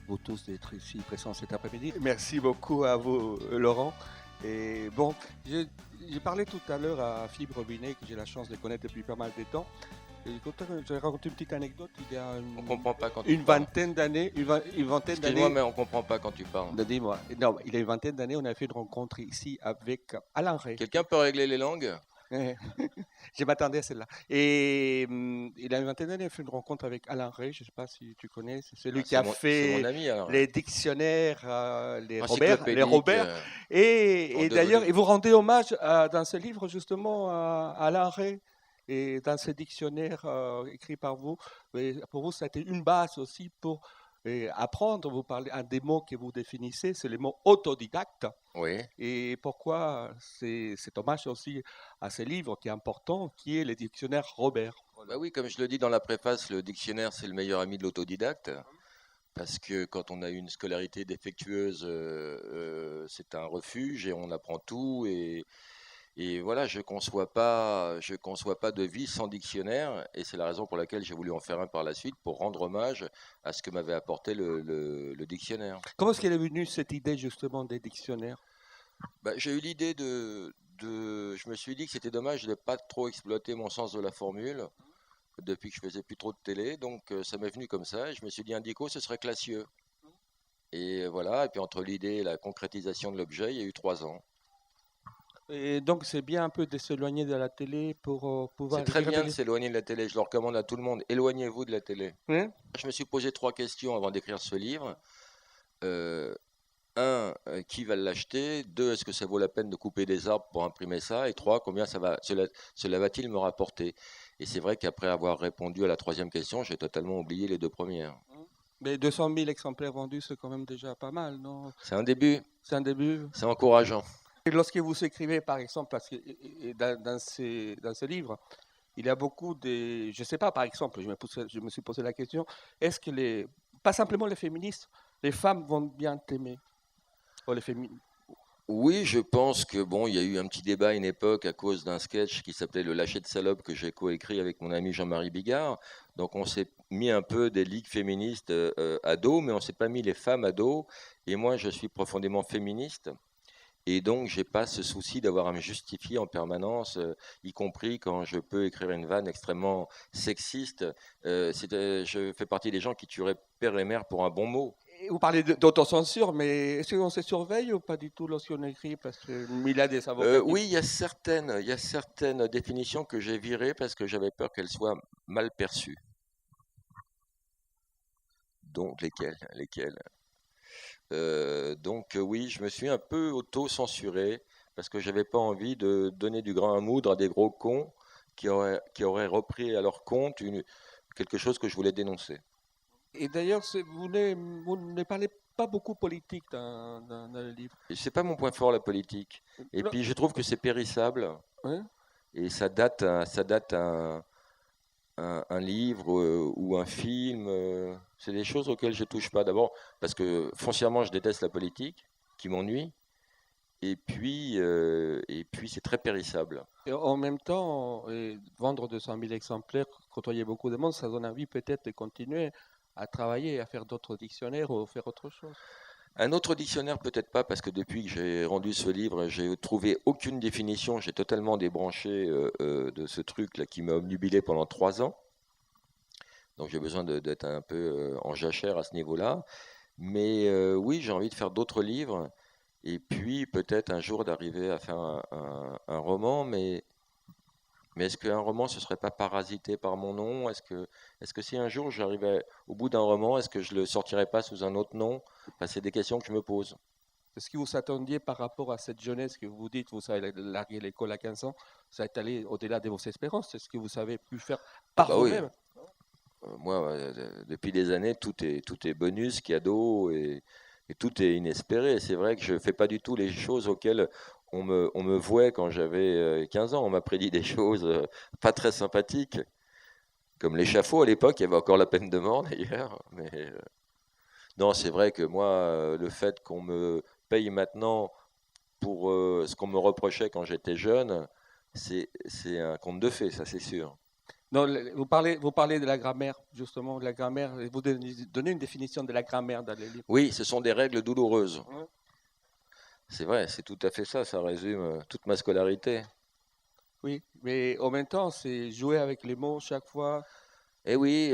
vous tous d'être ici présents cet après-midi. Merci beaucoup à vous, Laurent. Et bon, j'ai parlé tout à l'heure à Philippe Robinet, que j'ai la chance de connaître depuis pas mal de temps. Et je vais raconter une petite anecdote. Il y a On comprend pas quand tu une parles. vingtaine d'années, une vingtaine Excuse-moi, d'années, mais on comprend pas quand tu parles. dis-moi, non, il y a une vingtaine d'années, on a fait une rencontre ici avec Alain Ray. Quelqu'un peut régler les langues? Je m'attendais à celle-là. Et il a une vingtaine d'années, il a fait une rencontre avec Alain Ray, je ne sais pas si tu connais, c'est celui Ah, qui a c'est mon fait ami alors. les dictionnaires, les Encyclopédique, Robert. en Et deux d'ailleurs, volumes. et vous rendez hommage dans ce livre justement à Alain Ray et dans ce dictionnaire écrit par vous. Et pour vous, ça a été une base aussi pour apprendre. Vous parlez un des mots que vous définissez, c'est le mot autodidacte. Oui. Et pourquoi c'est hommage aussi à ce livre qui est important, qui est le dictionnaire Robert. Bah oui, comme je le dis dans la préface, le dictionnaire c'est le meilleur ami de l'autodidacte. Parce que quand on a une scolarité défectueuse, c'est un refuge et on apprend tout. Et voilà, je conçois pas de vie sans dictionnaire. Et c'est la raison pour laquelle j'ai voulu en faire un par la suite, pour rendre hommage à ce que m'avait apporté le dictionnaire. Comment est-ce qu'elle est venue cette idée justement des dictionnaires? Bah, j'ai eu l'idée je me suis dit que c'était dommage de ne pas trop exploiter mon sens de la formule depuis que je faisais plus trop de télé. Donc ça m'est venu comme ça. Et je me suis dit, Indico, ce serait classieux. Et voilà, et puis entre l'idée et la concrétisation de l'objet, il y a eu 3 ans. Et donc c'est bien un peu de s'éloigner de la télé pour C'est pouvoir très écrire des bien de livres. s'éloigner de la télé. Je le recommande à tout le monde. Éloignez-vous de la télé. Hein. Je me suis posé 3 questions avant d'écrire ce livre. Euh, un, qui va l'acheter? Deux, est-ce que ça vaut la peine de couper des arbres pour imprimer ça? Et trois, combien cela va-t-il me rapporter? Et c'est vrai qu'après avoir répondu à la troisième question, j'ai totalement oublié les deux premières. Mais 200 000 exemplaires vendus, c'est quand même déjà pas mal, non? C'est un début, C'est un début. c'est encourageant. Et lorsque vous écrivez, par exemple, parce que dans ce livre, il y a beaucoup de... Je ne sais pas, par exemple, je me suis posé la question, est-ce que pas simplement les féministes, les femmes vont bien t'aimer? Ou les Oui, je pense que bon, il y a eu un petit débat à une époque à cause d'un sketch qui s'appelait Le lâcher de salope que j'ai coécrit avec mon ami Jean-Marie Bigard. Donc on s'est mis un peu des ligues féministes à dos, mais on s'est pas mis les femmes à dos. Et moi, je suis profondément féministe. Et donc, j'ai pas ce souci d'avoir à me justifier en permanence, y compris quand je peux écrire une vanne extrêmement sexiste. Je fais partie des gens qui tueraient père et mère pour un bon mot. Et vous parlez d'autocensure, mais est-ce qu'on se surveille ou pas du tout lorsqu'on écrit? Parce qu'il y a des avocats qui... Oui, il y a certaines définitions que j'ai virées parce que j'avais peur qu'elles soient mal perçues. Donc, lesquelles? Oui, je me suis un peu auto-censuré parce que j'avais pas envie de donner du grain à moudre à des gros cons qui auraient repris à leur compte quelque chose que je voulais dénoncer. Et d'ailleurs, vous ne parlez pas beaucoup politique dans le livre. Et c'est pas mon point fort, la politique. Et Non, puis je trouve que c'est périssable hein. et ça date un livre ou un film. C'est des choses auxquelles je touche pas. D'abord parce que foncièrement je déteste la politique, qui m'ennuie. Et puis c'est très périssable. Et en même temps, vendre 200 000 exemplaires, côtoyer beaucoup de monde, ça donne envie peut-être de continuer à travailler, à faire d'autres dictionnaires ou faire autre chose. Un autre dictionnaire, peut-être pas, parce que depuis que j'ai rendu ce livre, j'ai trouvé aucune définition. J'ai totalement débranché de ce truc-là qui m'a obnubilé pendant 3 ans. Donc j'ai besoin d'être un peu en jachère à ce niveau-là. Mais oui, j'ai envie de faire d'autres livres. Et puis peut-être un jour d'arriver à faire un roman. Mais est-ce qu'un roman, ce serait pas parasité par mon nom? Est-ce que si un jour j'arrivais au bout d'un roman, est-ce que je le sortirais pas sous un autre nom? Enfin, c'est des questions que je me pose. Est-ce que vous attendiez par rapport à cette jeunesse que vous dites, vous avez largué l'école à 15 ans, ça est allé au-delà de vos espérances? Est-ce que vous avez pu faire Ah par bah oui. vous-même? Moi, depuis des années, tout est bonus, cadeau et tout est inespéré. C'est vrai que je fais pas du tout les choses auxquelles on me vouait quand j'avais 15 ans. On m'a prédit des choses pas très sympathiques, comme l'échafaud à l'époque. Il y avait encore la peine de mort d'ailleurs. Mais non, c'est vrai que moi, le fait qu'on me paye maintenant pour ce qu'on me reprochait quand j'étais jeune, c'est un conte de fées, ça c'est sûr. Non, vous parlez de la grammaire, justement, de la grammaire. Et vous donnez une définition de la grammaire dans les livres. Oui, ce sont des règles douloureuses. Ouais. C'est vrai, c'est tout à fait ça, ça résume toute ma scolarité. Oui, mais en même temps, c'est jouer avec les mots chaque fois. Et oui,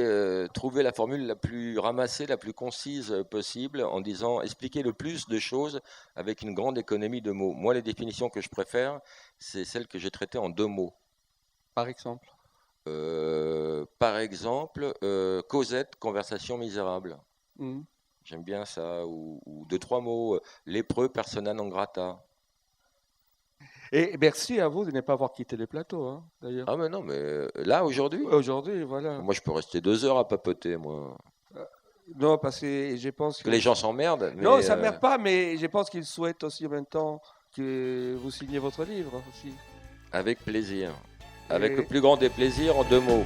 trouver la formule la plus ramassée, la plus concise possible, en disant expliquer le plus de choses avec une grande économie de mots. Moi, les définitions que je préfère, c'est celles que j'ai traitées en 2 mots. Par exemple. Par exemple, Cosette, conversation misérable. Mhm. J'aime bien ça. Ou 2, 3 mots. Lépreux, persona non grata. Et merci à vous de ne pas avoir quitté le plateau, hein, d'ailleurs. Ah mais non, mais là, aujourd'hui, Aujourd'hui, voilà. moi, je peux rester 2 heures à papoter, moi. Non, parce que je pense Parce que les gens s'emmerdent, Non, mais ça ne merde pas, mais je pense qu'ils souhaitent aussi en même temps que vous signiez votre livre aussi. avec plaisir. Avec le Et plus grand des plaisirs, en 2 mots.